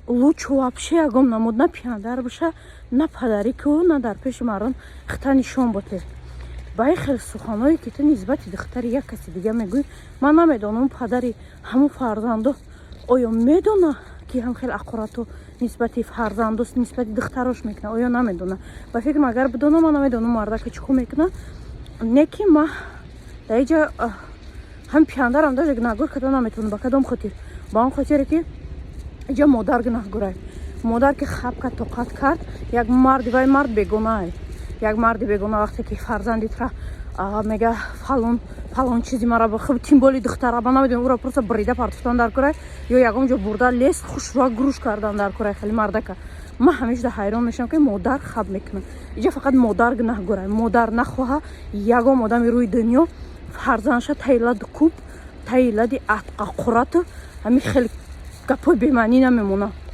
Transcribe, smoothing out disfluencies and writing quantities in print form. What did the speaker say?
лучше вообще ягом намуд на пиандар баша, на падарику, на дар пеши мардум хита нишон боте. ба ин хеле суханое ки ту нисбати духтари як каси дига мегӯӣ, ман намедонам падари ҳамун фарзандо оё медона ки ҳам хеле аққурату нисбати фарзандос нисбати духтарош мекунад, оё намедона. Ба фикрам агар бидонам, ман намедонам мардака чӣ хуб мекунад. Не ки ма дар инҷа ҳам пиандарам даже гунаҳгор карда наметавонам. Ба кадом хотир? Ба он хотире ки инҷа модар гунаҳгорай. Модар ки хаб кард, тоқат кард, як марди вай мард бегонае. Як марди бегона вақте ки фарзандитра мега фалон чизи мара хуб тим боли духтара ба намедонам ура просто брида партофтан дар курай ё ягон ҷо бурда лес хушруа гурӯш кардан дар курай хеле мардака. Ман ҳамеша ҳайрон мешавам ки модар хаб мекунад. Инҷа фақат модар гунаҳгорай. Модар нахоҳа ягон одами рӯи дунё фарзандша таи лади кӯб, таи лади аққурату ҳамин хеле гапҳои бемаънӣ намемонад.